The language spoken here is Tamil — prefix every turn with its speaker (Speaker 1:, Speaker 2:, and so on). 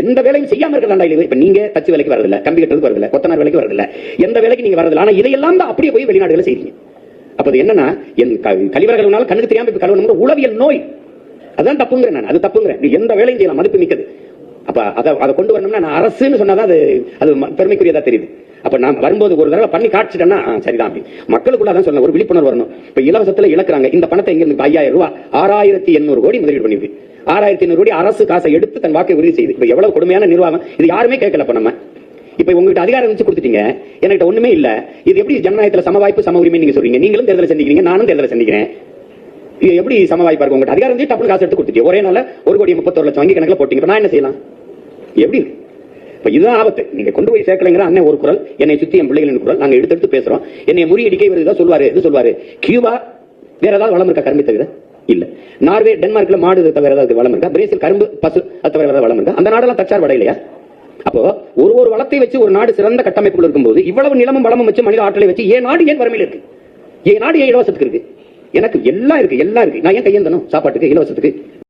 Speaker 1: எந்த வேலையும் செய்யாம இருக்கலாம். இப்ப நீங்க தச்சு வேலைக்கு வரதில்ல, கம்பி கட்டுறதுக்கு வரதில்ல, கொத்தனார் வேலைக்கு வரதில்ல, எந்த வேலைக்கு நீங்க வரதில்ல. ஆனா இதையெல்லாம் தான் அப்படியே போய் வெளிநாடுகளை செய்றீங்க. அப்ப அது என்னன்னா, என் கழிவறைகள்னால கண்ணுக்கு தெரியாம இப்ப கழுவணும் உளவியல் நோய். அதான் தப்புங்கிறேன் நான். அது தப்புங்கிறேன். எந்த வேலையும் செய்யலாம், மதிப்பு மிக்கது. அப்ப அதை கொண்டு வரணும்னா நான் அரசுன்னு சொன்னாதான் அது பெருமைக்குரியதா தெரியுது. அப்ப நான் வரும்போது ஒரு தடவை பண்ணி காட்சிட்டேன்னா சரிதான். அப்படி மக்களுக்குள்ள தான் சொல்ல ஒரு விழிப்புணர்வு வரணும். இப்ப இலவசத்துல இழக்கிறாங்க. இந்த பணத்தை எங்க இருந்து 5000 ரூபாய் 6800 கோடி முதலீடு பண்ணிருக்கு. 6800 கோடி அரசு காசை எடுத்து தன் வாக்கை உறுதி செய்யுது. இப்ப எவ்வளவு கொடுமையான நிர்வாகம் இது, யாருமே கேட்கல. இப்ப நம்ம இப்ப உங்ககிட்ட அதிகாரம் வச்சு கொடுத்துட்டீங்க, என்கிட்ட ஒண்ணுமே இல்ல. இது எப்படி ஜனநாயகத்துல சம வாய்ப்பு சம உரிமை நீங்க சொல்றீங்க? நீங்களும் தேர்தலை சந்திக்கிறீங்க, நானும் தேர்தலை சந்திக்கிறேன். இது எப்படி சம வாய்ப்பா இருக்கும்? உங்ககிட்ட அதிகாரம் வச்சு டப்புனு காசு எடுத்து கொடுத்துட்டீங்க. ஒரே நாள் 1,31,00,000 வங்கி கணக்குல போட்டீங்க. நான் என்ன செய்யலாம்? எப்படி? இப்ப இதுதான் ஆபத்து. நீங்க கொண்டு போய் சேர்க்கலைங்கிற அண்ணன் ஒரு குரல், என்னை சுத்தி என் பிள்ளைகளின் குரல், நாங்க எடுத்து பேசுறோம். என்னை முறியடிக்க இவர் இதை சொல்வாரு, இது சொல்வாரு. கியூபா வேற ஏதாவது வளம் இருக்கா கரும்பு தவிர? இல்ல. நார்வே டென்மார்க்ல மாடு தவிர ஏதாவது வளம் இருக்கா? பிரேசில் கரும்பு பசு தவிர ஏதாவது வளம் இருக்கா? அந்த நாடெல்லாம் தச்சார் வட இல்லையா? அப்போ ஒரு வளத்தை வச்சு ஒரு நாடு சிறந்த கட்டமைப்புகள் இருக்கும்போது இவ்வளவு நிலமும் வளமும் வச்சு மனித ஆற்றலை வச்சு ஏன் நாடு ஏன் வறுமையில் இருக்கு? ஏன் நாடு ஏன் இலவசத்துக்கு இருக்கு? எனக்கு எல்லாம் இருக்கு, எல்லாம் இருக்கு. நான் ஏன் கையேந்தணும் சாப்பாட்டுக்கு இலவசத்துக்கு?